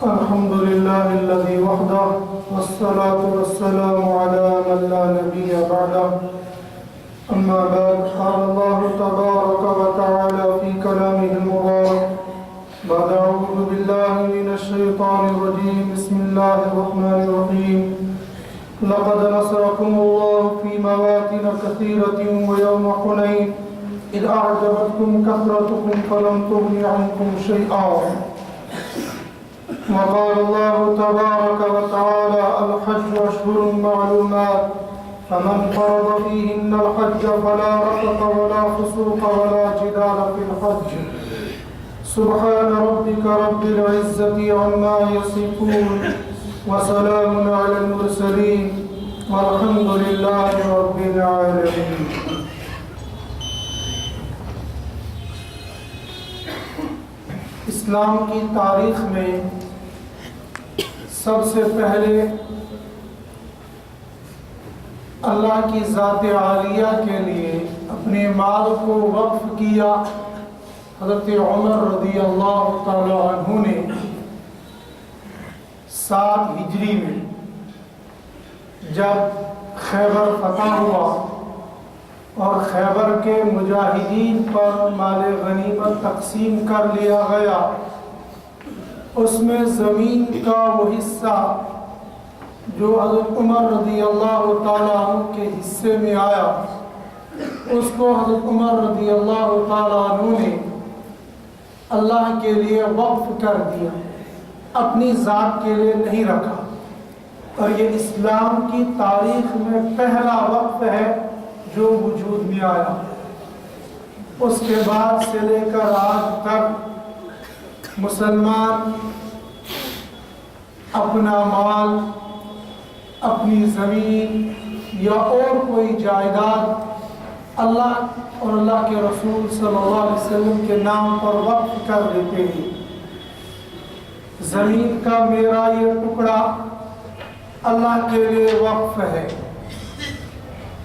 الحمد لله الذي وحده والصلاة والسلام على من لا نبي بعده. أما بعد، قال الله تبارك وتعالى في كلامه المبارك بعد أعوذ بالله من الشيطان الرجيم بسم الله الرحمن الرحيم. لقد نصركم الله في مواطن كثيرة ويوم حنين إذ أعجبتكم كثرتكم فلم تغن عنكم شيئا. وقال الله تبارك وتعالى الحج أشهر معلومات فمن فرض فيهن الحج فلا رفث ولا فسوق ولا جدال في الحج. سبحان ربك رب العزة عما يصفون وسلام على المرسلين والحمد لله رب العالمين. اسلام کی تاریخ میں سب سے پہلے اللہ کی ذات عالیہ کے لیے اپنے مال کو وقف کیا حضرت عمر رضی اللہ تعالی عنہ نے 7 ہجری میں جب خیبر فتح ہوا اور خیبر کے مجاہدین پر مال غنیمت تقسیم کر لیا گیا، اس میں زمین کا وہ حصہ جو حضرت عمر رضی اللہ تعالیٰ عنہ کے حصے میں آیا، اس کو حضرت عمر رضی اللہ تعالیٰ عنہ نے اللہ کے لیے وقف کر دیا، اپنی ذات کے لیے نہیں رکھا. اور یہ اسلام کی تاریخ میں پہلا وقف ہے جو وجود میں آیا. اس کے بعد سے لے کر آج تک مسلمان اپنا مال، اپنی زمین یا اور کوئی جائیداد اللہ اور اللہ کے رسول صلی اللہ علیہ وسلم کے نام پر وقف کر دیتے ہیں. زمین کا میرا یہ ٹکڑا اللہ کے لیے وقف ہے.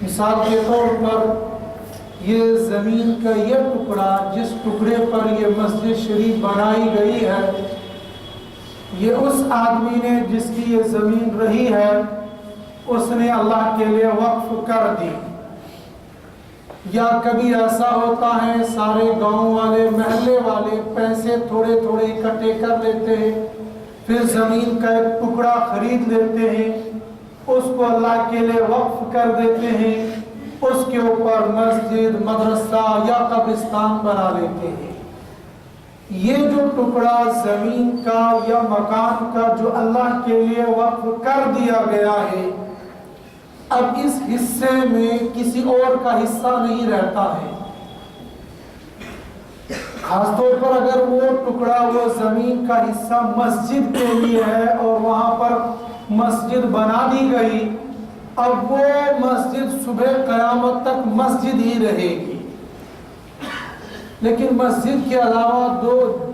مثال کے طور پر یہ زمین کا یہ ٹکڑا جس ٹکڑے پر یہ مسجد شریف بنائی گئی ہے، یہ اس آدمی نے جس کی یہ زمین رہی ہے اس نے اللہ کے لیے وقف کر دی. یا کبھی ایسا ہوتا ہے سارے گاؤں والے محلے والے پیسے تھوڑے تھوڑے اکٹھے کر لیتے ہیں، پھر زمین کا ایک ٹکڑا خرید لیتے ہیں، اس کو اللہ کے لیے وقف کر دیتے ہیں، اس کے اوپر مسجد، مدرسہ یا قبرستان بنا لیتے ہیں. یہ جو ٹکڑا زمین کا یا مکان کا جو اللہ کے لیے وقف کر دیا گیا ہے، اب اس حصے میں کسی اور کا حصہ نہیں رہتا ہے. خاص طور پر اگر وہ ٹکڑا، وہ زمین کا حصہ مسجد کے لیے ہے اور وہاں پر مسجد بنا دی گئی، اب وہ مسجد صبح قیامت تک مسجد ہی رہے گی. لیکن مسجد کے علاوہ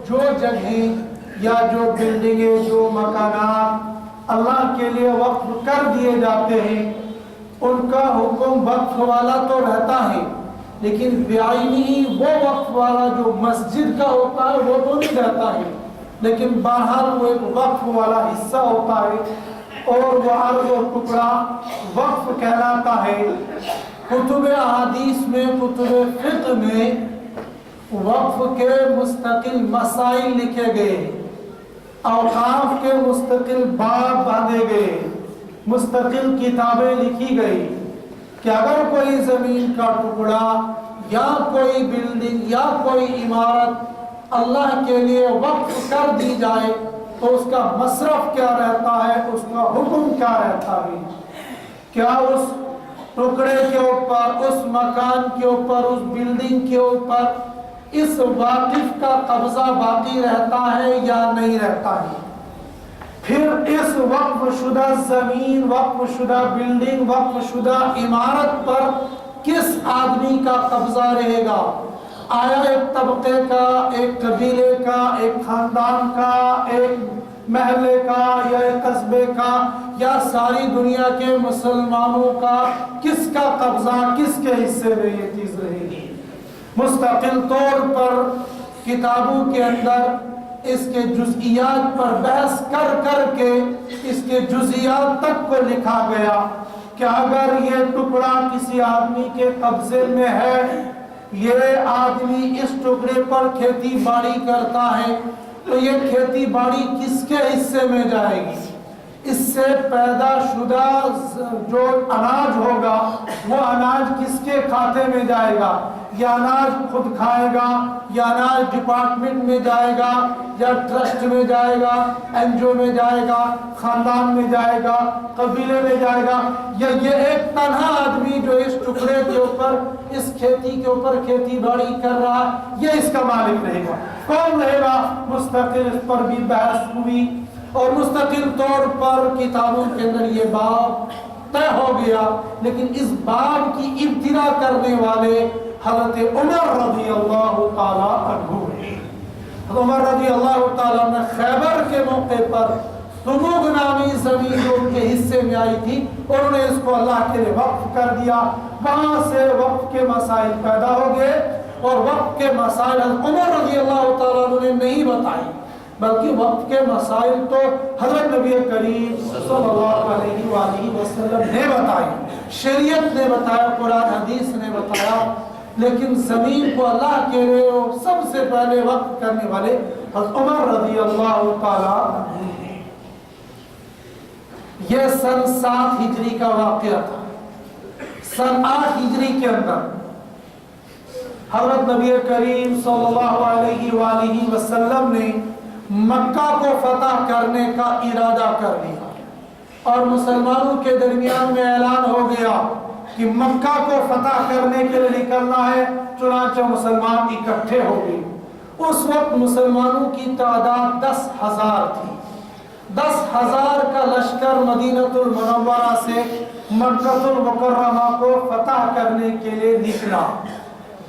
جو جگہیں یا جو بلڈنگیں، جو مکانات اللہ کے لیے وقف کر دیے جاتے ہیں، ان کا حکم وقف والا تو رہتا ہے، لیکن بعینی وہ وقف والا جو مسجد کا ہوتا ہے وہ تو نہیں رہتا ہے، لیکن بہرحال وہ ایک وقف والا حصہ ہوتا ہے اور وہ عرض و ٹکڑا وقف کہلاتا ہے. کتب احادیث میں، کتب فقہ میں وقف کے مستقل مسائل لکھے گئے، اوقاف کے مستقل باب باندھے گئے، مستقل کتابیں لکھی گئی کہ اگر کوئی زمین کا ٹکڑا یا کوئی بلڈنگ یا کوئی عمارت اللہ کے لیے وقف کر دی جائے تو اس کا مصرف کیا رہتا ہے، اس کا حکم کیا رہتا ہے. کیا اس ٹکڑے کے اوپر، اس مکان کے اوپر، اس بلڈنگ کے اوپر اس واقف کا قبضہ باقی رہتا ہے یا نہیں رہتا ہے؟ پھر اس وقف شدہ زمین، وقف شدہ بلڈنگ، وقف شدہ عمارت پر کس آدمی کا قبضہ رہے گا؟ آیا ایک طبقے کا، ایک قبیلے کا، ایک خاندان کا، ایک محلے کا یا ایک قصبے کا، یا ساری دنیا کے مسلمانوں کا؟ کس کا قبضہ، کس کے حصے میں یہ چیز رہے گی؟ مستقل طور پر کتابوں کے اندر اس کے جزئیات پر بحث کر کر کے اس کے جزئیات تک کو لکھا گیا کہ اگر یہ ٹکڑا کسی آدمی کے قبضے میں ہے، یہ آدمی اس ٹکڑے پر کھیتی باڑی کرتا ہے، تو یہ کھیتی باڑی کس کے حصے میں جائے گی؟ اس سے پیدا شدہ جو اناج ہوگا وہ اناج کس کے کھاتے میں جائے گا؟ یا اناج خود کھائے گا، یا اناج ڈپارٹمنٹ میں جائے گا، یا ٹرسٹ میں جائے گا، این جی او میں جائے گا، خاندان میں جائے گا، قبیلے میں جائے گا، یا یہ ایک تنہا آدمی جو اس ٹکڑے کے اوپر، اس کھیتی کے اوپر کھیتی باڑی کر رہا، یہ اس کا مالک رہے گا؟ کون رہے گا؟ مستقل اس پر بھی بحث ہوئی، اور مستقل طور پر کتابوں کے اندر یہ باب طے ہو گیا۔ لیکن اس باب کی ابتدا کرنے والے حضرت عمر رضی اللہ تعالیٰ عنہ ہیں۔ حضرت عمر رضی اللہ تعالیٰ عنہ خیبر کے موقع پر سموگ نامی زمین جو ان کے حصے میں آئی تھی، انہوں نے اس کو اللہ کے لیے وقف کر دیا۔ وہاں سے وقف کے مسائل پیدا ہو گئے، اور وقف کے مسائل عمر رضی اللہ تعالیٰ عنہ نے نہیں بتائی، بلکہ وقت کے مسائل تو حضرت نبی کریم صلی اللہ علیہ وآلہ وسلم نے بتائی، شریعت نے بتایا، قرآن حدیث نے بتایا۔ لیکن زمین کو اللہ کے لیے سب سے پہلے وقف کرنے والے حضرت عمر رضی اللہ تعالیٰ عنہ ہیں۔ یہ سن 7 ہجری کا واقعہ تھا۔ سن 8 ہجری کے اندر حضرت نبی کریم صلی اللہ علیہ وآلہ وسلم نے مکہ کو فتح کرنے کا ارادہ کر لیا، اور مسلمانوں کے درمیان میں اعلان ہو گیا کہ مکہ کو فتح کرنے کے لیے نکلنا ہے۔ چنانچہ مسلمان اکٹھے ہو گئے۔ اس وقت مسلمانوں کی تعداد 10,000 تھی۔ 10,000 کا لشکر مدینہ المنورہ سے مکہ المکرمہ کو فتح کرنے کے لیے نکلا۔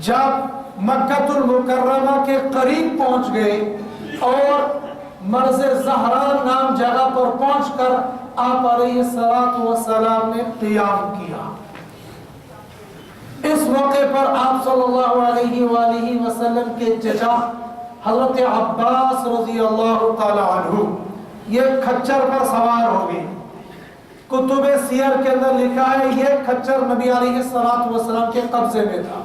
جب مکہ المکرمہ کے قریب پہنچ گئے اور مرز زہران نام جگہ پر پہنچ کر آپ علیہ السلام نے قیام کیا۔ اس موقع پر آپ صلی اللہ علیہ وآلہ وسلم کے چچا حضرت عباس رضی اللہ تعالی عنہ یہ کھچر پر سوار ہو گئے۔ کتب سیر کے اندر لکھا ہے یہ کھچر نبی علیہ السلام کے قبضے میں تھا۔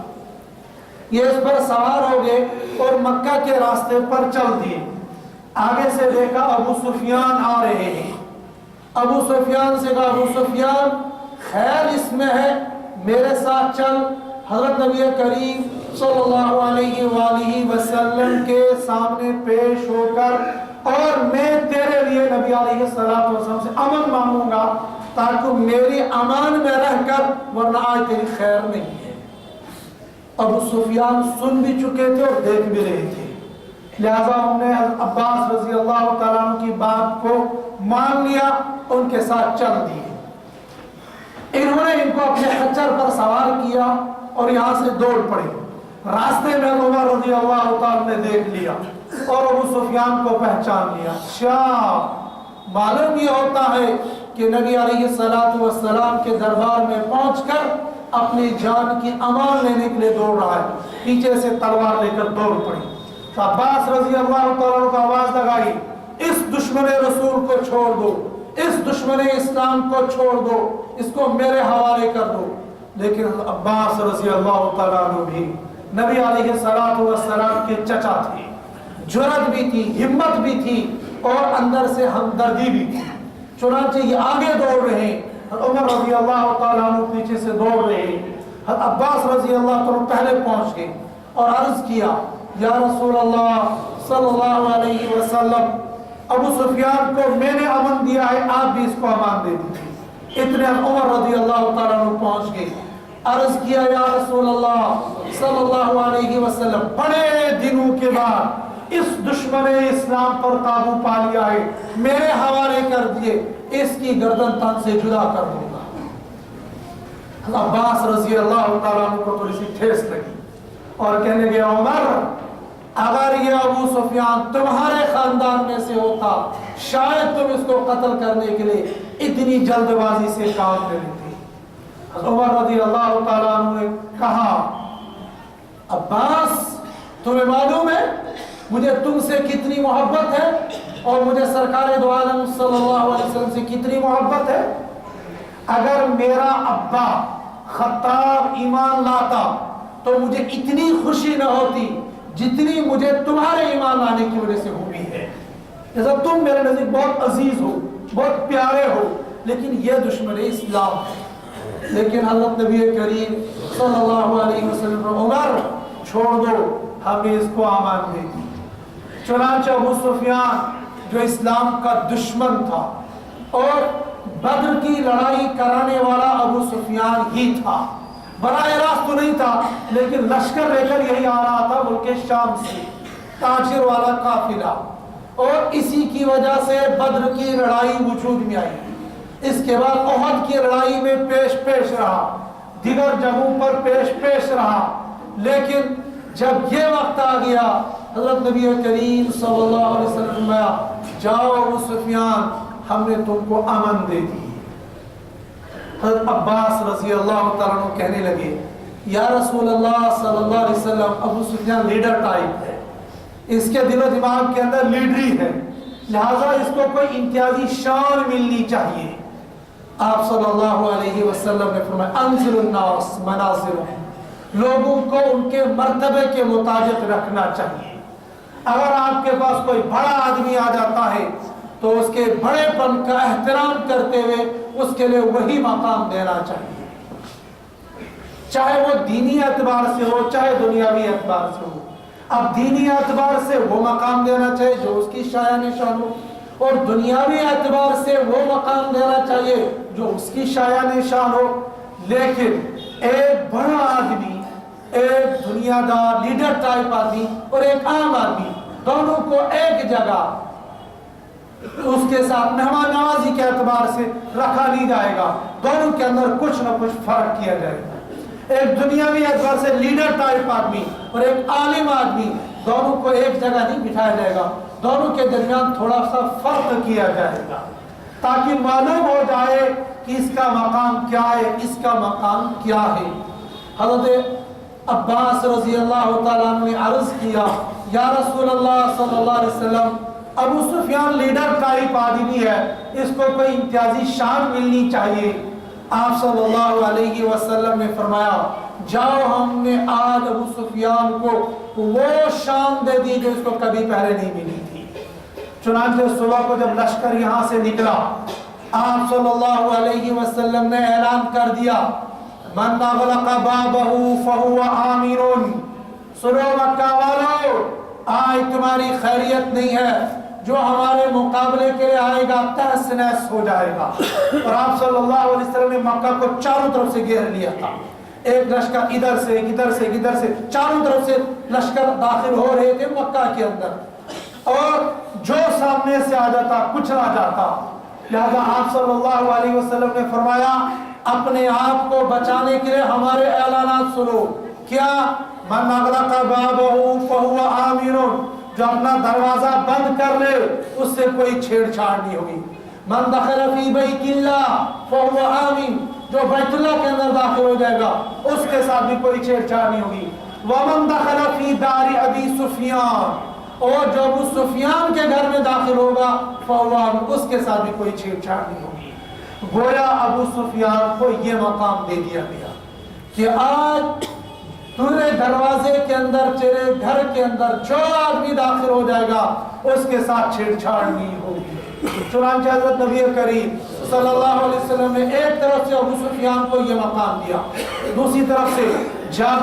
یہ اس پر سوار ہو گئے اور مکہ کے راستے پر چل دیے۔ آگے سے دیکھا ابو سفیان آ رہے ہیں۔ ابو سفیان سے کہا ابو سفیان خیر اس میں ہے، میرے ساتھ چل، حضرت نبی کریم صلی اللہ علیہ وآلہ وسلم کے سامنے پیش ہو کر، اور میں تیرے لیے نبی علیہ السلام سے امن مانگوں گا تاکہ میری امان میں رہ کر، ورنہ آج تیری خیر نہیں ہے۔ ابو سفیان سن بھی چکے تھے اور دیکھ بھی رہے تھے، لہذا ہم نے عباس رضی اللہ تعالیٰ عنہ کی بات کو مان لیا، ان کے ساتھ چل دیے۔ انہوں نے ان کو اپنے خچر پر سوار کیا اور یہاں سے دوڑ پڑے۔ راستے میں عمر رضی اللہ تعالیٰ نے دیکھ لیا اور ابو سفیان کو پہچان لیا۔ معلوم یہ ہوتا ہے کہ نبی علیہ السلام کے دربار میں پہنچ کر اپنی جان کی امان لینے کے لیے دوڑ رہا ہے، پیچھے سے تلوار لے کر دوڑ پڑی۔ تو عباس رضی اللہ تعالیٰ کو آواز لگائی، اس دشمن رسول کو چھوڑ دو، اس دشمن اسلام کو چھوڑ دو، اس کو میرے حوالے کر دو۔ لیکن عباس رضی اللہ تعالیٰ بھی نبی علیہ السلام کے چچا تھے، جرأت بھی تھی، ہمت بھی تھی، اور اندر سے ہمدردی بھی تھی۔ چنانچہ یہ آگے دوڑ رہے ہیں، عمر رضی اللہ تعالیٰ عنہ پیچھے سے دوڑ رہے ہیں۔ عباس رضی اللہ تعالیٰ پہلے پہنچ گئے اور عرض کیا یا رسول اللہ صلی اللہ علیہ وسلم، ابو سفیان کو میں نے امن دیا ہے، آپ بھی اس کو امان دے دیجیے۔ اتنے عمر رضی اللہ تعالیٰ عنہ پہنچ گئے، عرض کیا یا رسول اللہ صلی اللہ علیہ وسلم، بڑے دنوں کے بعد اس دشمن اسلام پر قابو پا لیا ہے، میرے حوالے کر دیے، اس کی گردن تن سے جدا کر دوں گا۔ عباس رضی اللہ تعالیٰ عنہ کو تھوڑی سی ٹھیس لگی اور کہنے لگے عمر، اگر یہ ابو سفیان تمہارے خاندان میں سے ہوتا شاید تم اس کو قتل کرنے کے لیے اتنی جلد بازی سے کام لے لیتے۔ عمر رضی اللہ تعالیٰ عنہ نے کہا عباس تمہیں معلوم ہے मुझे तुमसे कितनी मोहब्बत है और मुझे सरकार दो आलम सल्लल्लाहु अलैहि वसल्लम से कितनी मोहब्बत है। अगर मेरा अब्बा खत्ताब ईमान लाता तो मुझे इतनी खुशी न होती जितनी मुझे तुम्हारे ईमान लाने की वजह से हुई है। जैसा तुम मेरे नजदीक बहुत अजीज हो, बहुत प्यारे हो, लेकिन ये दुश्मन इस्लाम है। लेकिन हज़रत नबी करीम सल्लल्लाहु अलैहि वसल्लम ने उमर छोड़ दो, हमें इसको आमान दे दी। चुनांचे अबू सुफियान जो इस्लाम का दुश्मन था और बद्र की लड़ाई कराने वाला अबू सुफियान ही था, बराह रास्त तो नहीं था, लेकिन लश्कर लेकर यही आ रहा था मुल्क शाम से, ताजिर वाला काफिला, और इसी की वजह से बद्र की लड़ाई वजूद में आई। इसके बाद ओहद की लड़ाई में पेश रहा, दिगर जगहों पर पेश रहा। लेकिन जब ये वक्त आ गया, हज़रत नबी करीम सल्लल्लाहु अलैहि वसल्लम ने जाओ अबू सुफियान, हमने तुमको अमन दे दी। हज़रत अब्बास रज़ी अल्लाह तआला अन्हु कहने लगे, या रसूल अल्लाह सल्लल्लाहु अलैहि वसल्लम, अबू सुफियान लीडर टाइप है, इसके दिलो दिमाग के अंदर लीडरी है, लिहाजा इसको कोई इम्तियाजी शान मिलनी चाहिए। आप सल्लल्लाहु अलैहि वसल्लम ने फरमाया, अंज़िरुन नास मनाज़िरहुम, लोगों को उनके मर्तबे के मुताबिक रखना चाहिए। अगर आपके पास कोई बड़ा आदमी आ जाता है तो उसके बड़ेपन का एहतराम करते हुए उसके लिए वही मकाम देना चाहिए, चाहे वो दीनी एतबार से हो चाहे दुनियावी एतबार से हो। अब दीनी एतबार से वो मकाम देना चाहिए जो उसकी शायान शान हो, और दुनियावी एतबार से वो मकाम देना चाहिए जो उसकी शायान शान हो। लेकिन एक बड़ा आदमी, एक दुनियादार लीडर टाइप आदमी और एक आम आदमी, दोनों को एक जगह उसके साथ मेहमान नवाजी के एतबार से रखा नहीं जाएगा, दोनों के अंदर कुछ ना कुछ फर्क किया जाएगा। एक दुनियावी एतबार से लीडर टाइप आदमी और एक आलिम आदमी, दोनों को एक जगह नहीं बिठाया जाएगा, दोनों के दरमियान थोड़ा सा फर्क किया जाएगा ताकि मालूम हो जाए कि इसका मकाम क्या है, इसका मकाम क्या है। हज़रत अब्बास रज़ी अल्लाह तआला अन्हु ने अर्ज किया, या रसूल अल्लाह सल्लल्लाहु अलैहि वसल्लम, अबू सुफियान लीडर टाइप आदमी है, इसको कोई इम्तियाजी शान मिलनी चाहिए। आप सल्लल्लाहु अलैहि वसल्लम ने फरमाया, जाओ, हमने आज अबू सुफियान को वो शान दे दी जो इसको कभी पहले नहीं मिली थी। चुनांचे सुबह को जब लश्कर यहाँ से निकला, आप सल्लल्लाहु अलैहि वसल्लम ने ऐलान कर दिया, मन अग़लक़ बाबहु फहुव आमिनुन, सुनो मक्का वालों, आज तुम्हारी खैरियत नहीं है, जो हमारे मुकाबले के लिए आएगा तहस नहस हो जाएगा। और आप सल्लल्लाहु अलैहि वसल्लम ने मक्का को चारों तरफ से घेर लिया था, एक लश्कर इधर से इधर से इधर से, चारों तरफ से लश्कर दाखिल हो रहे थे मक्का के अंदर, और जो सामने से आ जाता कुचला जाता। लिहाजा आप सल्लल्लाहु अलैहि वसल्लम ने फरमाया, अपने आप को बचाने के लिए हमारे ऐलानात सुनो। क्या? मन अग़लक़ बाबहु फहुव आमिनुन, जो अपना दरवाजा बंद कर ले उससे कोई छेड़छाड़ नहीं होगी। मन दखल फी बैतिल्लाह फहुव आमिन, जो बैतुल्लाह के अंदर दाखिल हो जाएगा उसके साथ भी कोई छेड़छाड़ नहीं होगी। वमन दखल फी दारी अबी सुफियान, और जो अबू सुफियान के घर में दाखिल होगा फहुव आमिन, उसके साथ भी कोई छेड़छाड़ नहीं होगी। गोया अबू सुफियान को ये मकाम दे दिया गया कि आज तेरे दरवाजे के अंदर, तेरे घर के अंदर जो आदमी दाखिल हो जाएगा उसके साथ छेड़छाड़ नहीं होगी। चुनांचे हज़रत नबी करीम सल्लल्लाहु अलैहि वसल्लम ने एक तरफ से अबू सुफियान को ये मकाम दिया, दूसरी तरफ से जब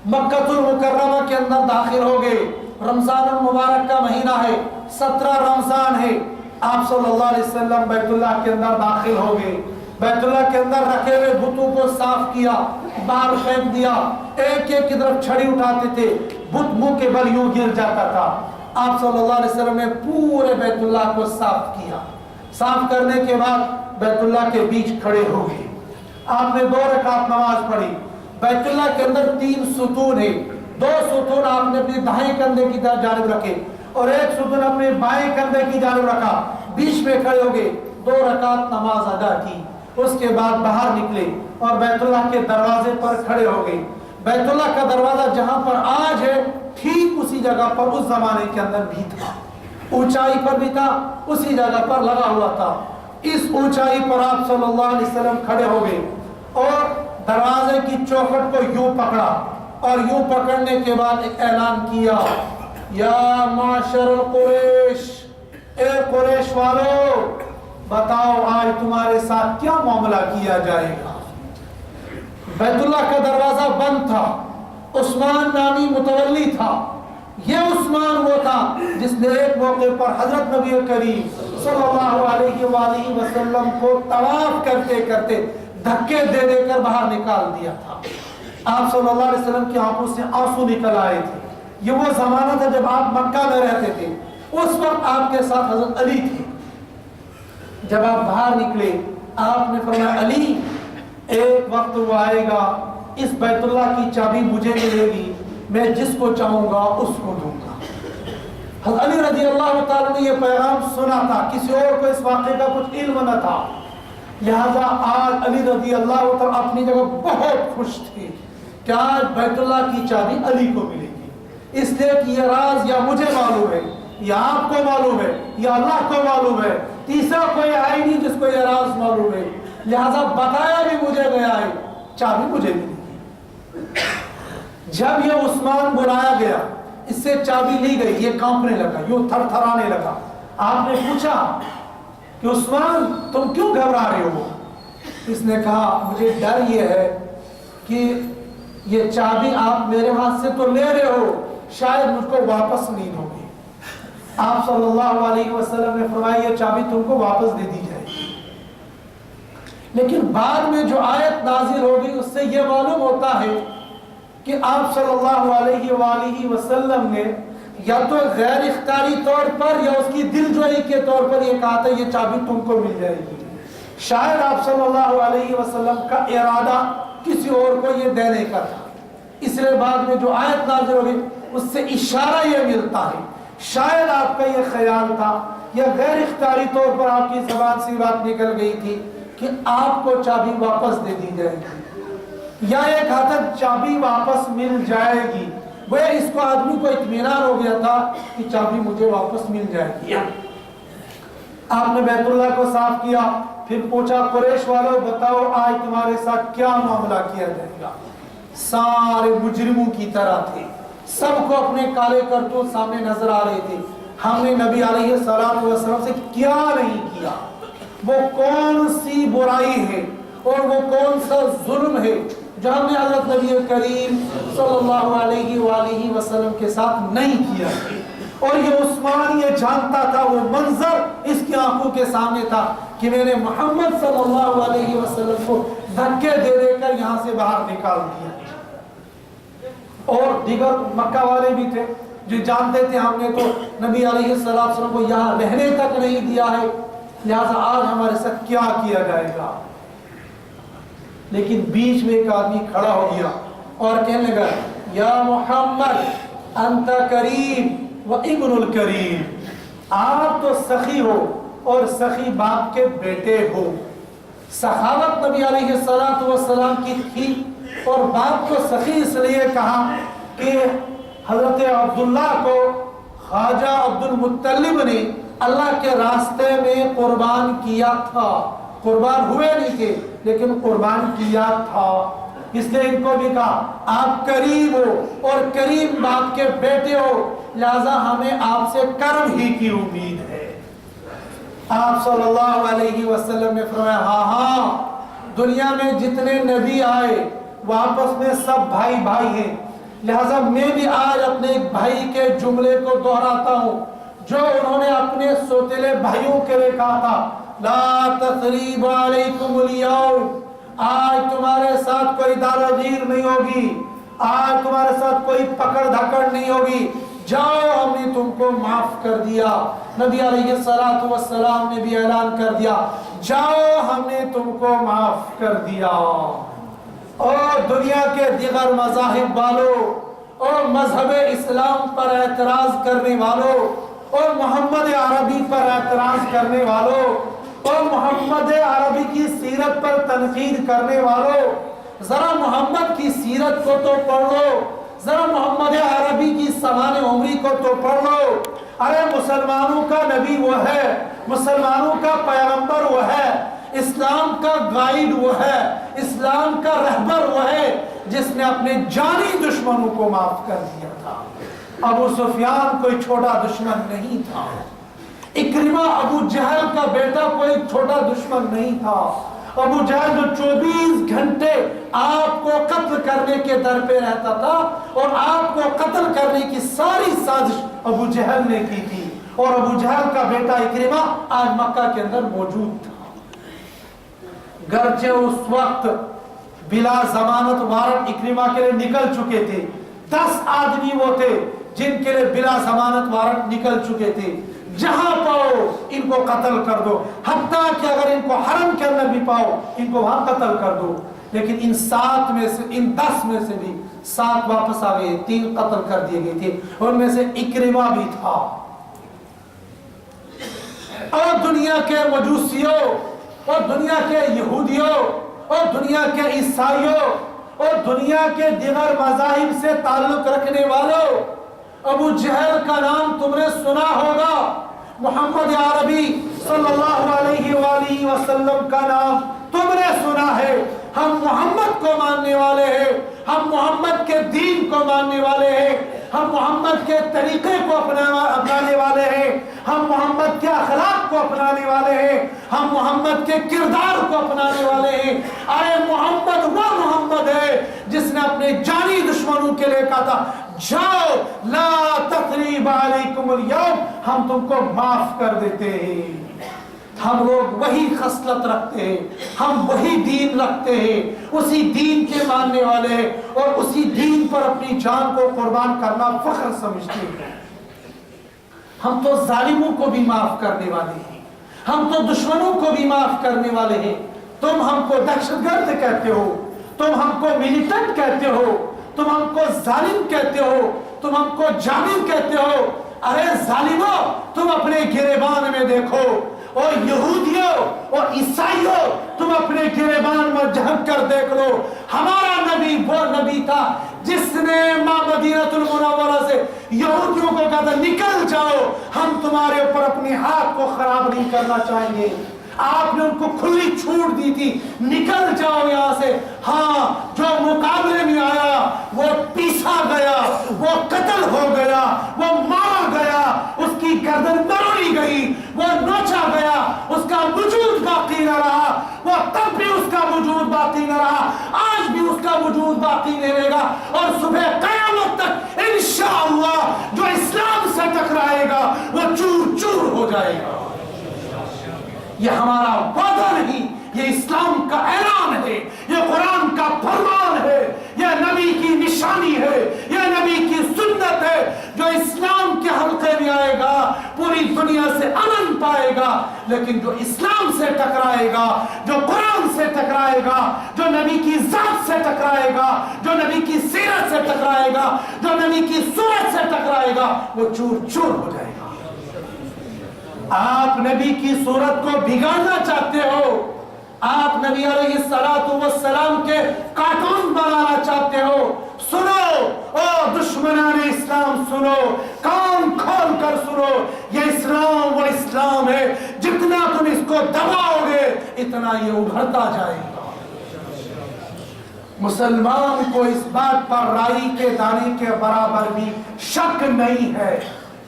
मक्कतुल मुकर्रमा के अंदर दाखिल हो गए, रमजान मुबारक का महीना है, 17 रमजान है, आप सल्लल्लाहु अलैहि वसल्लम बैतुल्लाह के अंदर दाखिल हो गए। बैतुल्लाह के अंदर रखे हुए बुतों को साफ किया, बाहर फेंक दिया, एक एक की तरफ छड़ी उठाते थे, बुत मुंह के बल यूं गिर जाता था। आप सल्लल्लाहु अलैहि वसल्लम ने पूरे बैतुल्लाह को साफ किया। साफ करने के बाद बैतुल्लाह के बीच खड़े हो गए, आपने 2 रकात नमाज पढ़ी। बैतुल्लाह के अंदर 3 सुतून है, 2 सुतून आपने अपने दाएं कंधे की जानिब रखे और एक सुतून अपने बाएं कंधे की जानिब रखा, बीच में खड़े हो गए, 2 रकात नमाज अदा की। उसके बाद बाहर निकले और बैतुल्लाह के दरवाजे पर खड़े हो गए। बैतुल्लाह का दरवाजा जहां पर आज है ठीक उसी जगह पर उस जमाने के अंदर भी था, ऊंचाई पर भी था, उसी जगह पर लगा हुआ था। इस ऊंचाई पर आप सल्लल्लाहु अलैहि वसल्लम खड़े हो गए और दरवाजे की चौखट को यूं पकड़ा और यूं पकड़ने के बाद एक ऐलान किया, या माशर कुरैश, ए कुरैश वालों, बताओ आज तुम्हारे साथ क्या मामला किया जाएगा। बैतुल्लाह का दरवाजा बंद था, उस्मान नामी मुतवल्ली था। ये उस्मान वो था जिसने एक मौके पर हजरत नबी करीम सल्लल्लाहु अलैहि वसल्लम को तवाफ करते करते धक्के दे देकर बाहर निकाल दिया था। आप सल्लल्लाहु अलैहि वसल्लम की आंखों से आंसू निकल आए थे। ये वो जमाना था जब आप मक्का में रहते थे, उस वक्त आपके साथ हजरत अली थे। जब आप बाहर निकले, आपने फरमाया, अली एक वक्त वो आएगा, इस बैतुल्लाह की चाबी मुझे मिलेगी, मैं जिसको चाहूंगा उसको दूंगा। हज़रत अली रज़ी अल्लाह ताला ने ये पैगाम सुना था, किसी और को इस वाक़े का कुछ इल्म न था, लिहाजा आज अली रज़ी अल्लाह ताला अपनी जगह बहुत खुश थे कि आज बैतुल्लाह की चाबी अली को मिलेगी, इसलिए कि ये राज या मुझे मालूम है, या आपको मालूम है, या अल्लाह को मालूम है, तीसरा कोई है ही नहीं जिसको ये राज मालूम है, लिहाजा बताया भी मुझे गया है, चाबी मुझे मिलेगी। जब ये उस्मान बुलाया गया, इससे चाबी ली गई, ये कांपने लगा, यूं थरथराने लगा। आपने पूछा कि उस्मान तुम क्यों घबरा रहे हो? इसने कहा, मुझे डर ये है कि ये चाबी आप मेरे हाथ से तो ले रहे हो, शायद मुझको वापस नहीं दोगे। आप सल्लल्लाहु अलैहि वसल्लम ने फरमाया, ये चाबी तुमको वापस दे दी जाएगी। लेकिन बाद में जो आयत नाजिल हो गई, उससे ये मालूम होता है कि आप सल्लल्लाहु अलैहि वसल्लम ने या तो गैर इख्तियारी तौर पर या उसकी दिलजोई के तौर पर ये कहा था, ये चाबी तुमको मिल जाएगी। शायद आप सल्लल्लाहु अलैहि वसल्लम का इरादा किसी और को ये देने का था, इसलिए बाद में जो आयत नाज़िल हो गई उससे इशारा ये मिलता है, शायद आपका ये ख्याल था या गैर इख्तियारी तौर पर आपकी ज़बान से बात निकल गई थी कि आपको चाबी वापस दे दी जाएगी, या एक कहा था चाबी वापस मिल जाएगी। वह इसको आदमी को इत्मीनान हो गया था कि चाबी मुझे वापस मिल जाएगी। आपने बैतुल्लाह को साफ किया, फिर पूछा, कुरैश वालों बताओ आज तुम्हारे साथ क्या मामला किया जाएगा। सारे मुजरिमों की तरह थे, सबको अपने काले करतूत सामने नजर आ रहे थे। हमने नबी अलैहिस्सलातु वस्सलाम से क्या नहीं किया, वो कौन सी बुराई है और वो कौन सा जुल्म है जो हमने हज़रत नबी करीम सल्लल्लाहु अलैहि वसल्लम के साथ नहीं किया। और ये उस्मान ये जानता था, वो मंजर इसकी आंखों के सामने था कि मैंने मोहम्मद सल्लल्लाहु अलैहि वसल्लम को धक्के दे देकर यहाँ से बाहर निकाल दिया। और दीगर मक्का वाले भी थे जो जानते थे हमने तो नबी अलैहिस्सलाम को यहाँ रहने तक नहीं दिया है, लिहाजा आज हमारे साथ क्या किया जाएगा। लेकिन बीच में एक आदमी खड़ा हो गया और कहने लगा, या मोहम्मद अंत करीम व इब्नुल करीम, आप तो सखी हो और सखी बाप के बेटे हो। सखावत नबी अलैहिस्सलातु वस्सलाम की थी और बाप को सखी इसलिए कहा कि हजरत अब्दुल्लाह को ख्वाजा अब्दुल मुत्तलिब ने अल्लाह के रास्ते में कुर्बान किया था, कुर्बान हुए नहीं थे लेकिन कुर्बान किया था, इसलिए इनको भी कहा आप करीब हो और करीम बाप के बेटे हो, लिहाजा हमें आपसे कर्म ही की उम्मीद है। आप सल्लल्लाहु अलैहि वसल्लम ने फरमाया, हाँ हाँ, दुनिया में जितने नबी आए वो आपस में सब भाई भाई हैं, लिहाजा मैं भी आज अपने एक भाई के जुमले को दोहराता हूँ जो उन्होंने अपने सौतेले भाइयों के लिए कहा था, ला तसरीब अलैकुमुल यौम, आज तुम्हारे साथ कोई दादागीर नहीं होगी, आज तुम्हारे साथ कोई पकड़ धकड़ नहीं होगी, जाओ हमने तुमको माफ कर दिया। नबी अलैहिस्सलातु वस्सलाम ने भी ऐलान कर दिया, जाओ हमने तुमको माफ कर दिया। और दुनिया के दिगर मज़ाहिब वालों और मजहब इस्लाम पर एतराज करने वालों और मोहम्मद अरबी पर एतराज करने वालों और मोहम्मद अरबी की सीरत पर तनकीद करने वालों, जरा मोहम्मद की सीरत को तो पढ़ लो, जरा मोहम्मद अरबी की सवाने उम्री को तो पढ़ लो। अरे मुसलमानों का नबी वो है, मुसलमानों का पैगंबर वो है, इस्लाम का गाइड वो है, इस्लाम का रहबर वो है जिसने अपने जानी दुश्मनों को माफ कर दिया था। अबू सुफियान कोई छोटा दुश्मन नहीं था, इक्रिमा अबू जहल का बेटा कोई छोटा दुश्मन नहीं था। अबू जहल जो 24 घंटे आपको कत्ल करने के दर पे रहता था और आपको कत्ल करने की सारी साजिश अबू जहल ने की थी, और अबू जहल का बेटा इक्रिमा आज मक्का के अंदर मौजूद था। गर्चे उस वक्त बिला जमानत वारंट इक्रिमा के लिए निकल चुके थे। 10 आदमी वो थे जिनके लिए बिला जमानत वारंट निकल चुके थे। जहां पाओ इनको कत्ल कर दो, हत्ता कि अगर इनको हरम के अंदर भी पाओ इनको वहां कत्ल कर दो। लेकिन इन 7 में से, इन 10 में से भी 7 वापस आ गए, 3 कत्ल कर दिए गए थे, उनमें से इक्रिमा भी था। और दुनिया के मजूसियों और दुनिया के यहूदियों और दुनिया के ईसाइयों और दुनिया के दीगर मज़ाहिब से ताल्लुक रखने वालों, अबू जहल का नाम तुमने सुना होगा, मोहम्मद अरबी सल्लल्लाहु अलैहि वसल्लम का नाम तुमने सुना है। हम मोहम्मद को मानने वाले हैं, हम मोहम्मद के दीन को मानने वाले हैं, हम मोहम्मद के तरीके को अपनाने वाले हैं, हम मोहम्मद के अखलाक को अपनाने वाले हैं, हम मोहम्मद के किरदार को अपनाने वाले हैं। अरे मोहम्मद वो मोहम्मद है जिसने अपने जानी दुश्मनों के लिए कहा था, जाओ ला तसरीब अलैकुमुल यौम, हम तुमको माफ कर देते हैं। हम लोग वही खसलत रखते हैं, हम वही दीन रखते हैं, उसी दीन के मानने वाले हैं और उसी दीन पर अपनी जान को कुर्बान करना फख्र समझते हैं। हम तो जालिमों को भी माफ करने वाले हैं, हम तो दुश्मनों को भी माफ करने वाले हैं। तुम हमको दहशतगर्द कहते हो, तुम हमको मिलिटेंट कहते हो, तुम हमको जालिम कहते हो, तुम हमको जालिम कहते हो। अरे जालिमो, तुम अपने गिरेबान में देखो, और यहूदियों और ईसाइयों तुम अपने गिरेबान में झांक कर देख लो। हमारा नबी वो नबी था जिसने मां मदीनतुल मुनव्वरा से यहूदियों को कहा था, निकल जाओ, हम तुम्हारे ऊपर अपने हाथ को खराब नहीं करना चाहेंगे। आपने उनको खुली छूट दी थी, निकल जाओ यहां से। हाँ, जो मुकाबले में आया वो पीसा गया, वो कत्ल हो गया, वो मारा गया, उसकी गर्दन मरोड़ी गई, वो नोचा गया, उसका वजूद बाकी न रहा। वो तब भी उसका वजूद बाकी न रहा, आज भी उसका वजूद बाकी नहीं रहेगा, और सुबह क़यामत तक इंशाअल्लाह जो इस्लाम से टकराएगा वो चूर चूर हो जाएगा। ये हमारा वादा नहीं, ये इस्लाम का ऐलान है, ये कुरान का फरमान है, ये नबी की निशानी है, ये नबी की सुन्नत है। जो इस्लाम के हल्के में आएगा पूरी दुनिया से अमन पाएगा, लेकिन जो इस्लाम से टकराएगा, जो कुरान से टकराएगा, जो नबी की जात से टकराएगा, जो नबी की सीरत से टकराएगा, जो नबी की सूरत से टकराएगा, वो चूर चूर हो जाएगा। आप नबी की सूरत को बिगाड़ना चाहते हो, आप नबी अलैहिस्सलातु वस्सलाम के कार्टून बनाना चाहते हो, सुनो ओ दुश्मनाने इस्लाम, सुनो, कान खोल कर सुनो, ये इस्लाम वो इस्लाम है, जितना तुम इसको दबाओगे इतना ये उभरता जाएगा। मुसलमान को इस बात पर राई के दाने के बराबर भी शक नहीं है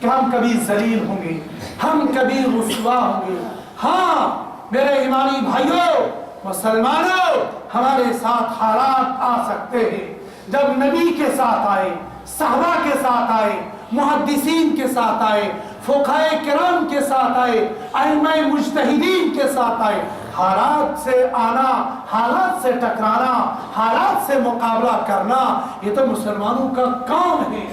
कि हम कभी जलील होंगे, हम कभी रुसवा होंगे। हाँ मेरे ईमानी भाइयों, मुसलमानों, हमारे साथ हालात आ सकते हैं जब नबी के साथ आए, सहबा के साथ आए, मुहद्दिसीन के साथ आए, फुक़हाए किराम के साथ आए, अइम्माए मुज्तहिदीन के साथ आए। हालात से आना, हालात से टकराना, हालात से मुकाबला करना, ये तो मुसलमानों का काम है।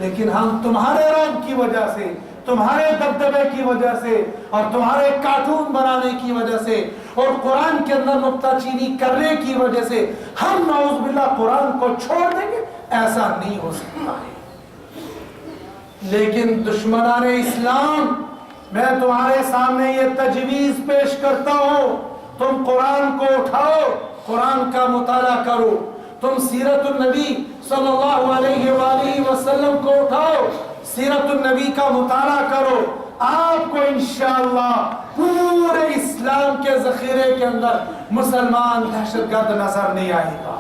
लेकिन हम तुम्हारे रौब की वजह से, तुम्हारे दबदबे की वजह से और तुम्हारे कार्टून बनाने की वजह से और कुरान के अंदर नुक्ताचीनी करने की वजह से हम नाउज़ुबिल्लाह कुरान को छोड़ देंगे, ऐसा नहीं हो सकता है। लेकिन दुश्मनाने इस्लाम, मैं तुम्हारे सामने ये तजवीज पेश करता हूं, तुम कुरान को उठाओ, कुरान का मुताला करो, तुम सीरतुन नबी सल्लल्लाहु अलैहि वसल्लम को उठाओ, सीरतुन नबी का मुताला करो, आपको इंशाअल्लाह पूरे इस्लाम के ज़ख़ीरे के अंदर मुसलमान दहशतगर्द नजर नहीं आएगा।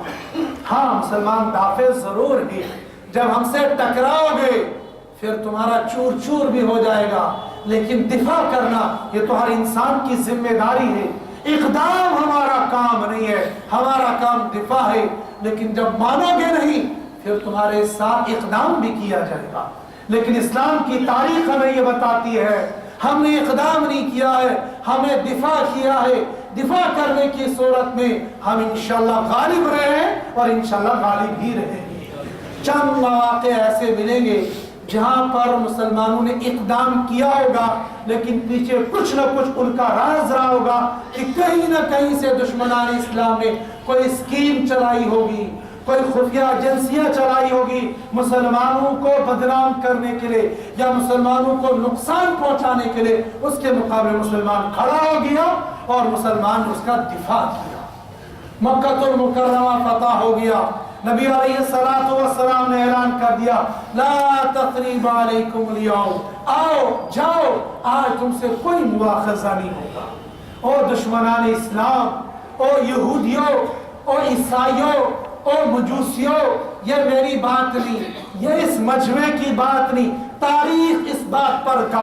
हाँ, मुसलमान दाफे जरूर है, जब हमसे टकराओगे फिर तुम्हारा चूर चूर भी हो जाएगा, लेकिन दिफा करना ये तो हर इंसान की जिम्मेदारी है। इक़दाम हमारा काम नहीं है, हमारा काम दिफा है, लेकिन जब मानोगे नहीं फिर तुम्हारे साथ इक़दाम भी किया जाएगा। लेकिन इस्लाम की तारीख हमें ये बताती है, हमने इक़दाम नहीं किया है, हमें दिफा किया है। दिफा करने की सूरत में हम इंशाअल्लाह गालिब रहे हैं और इंशाअल्लाह गालिब ही रहेंगे। चंद मौक़े ऐसे मिलेंगे जहां पर मुसलमानों ने इक़दाम किया होगा, लेकिन पीछे कुछ न कुछ उनका राज रहा होगा कि कहीं ना कहीं से दुश्मनान इस्लाम ने कोई स्कीम चलाई होगी, कोई खुफिया एजेंसियां चलाई होगी मुसलमानों को बदनाम करने के लिए या मुसलमानों को नुकसान पहुंचाने के लिए। उसके मुकाबले मुसलमान खड़ा हो गया और मुसलमान उसका दिफा किया। मक्कातुल मुकर्रमा फतह हो गया, नबी अलैहिस्सलातु वस्सलाम ने ऐलान कर दिया, ला तक़रीबा अलैकुमुल यौम, आओ जाओ, आज तुमसे कोई मुआखज़ा नहीं होगा। ओ दुश्मनान इस्लाम, ओ यहूदियों, ओ ईसाइयों, ओ मजूसियों, ये मेरी बात नहीं, ये इस मजमे की बात नहीं, तारीख इस बात पर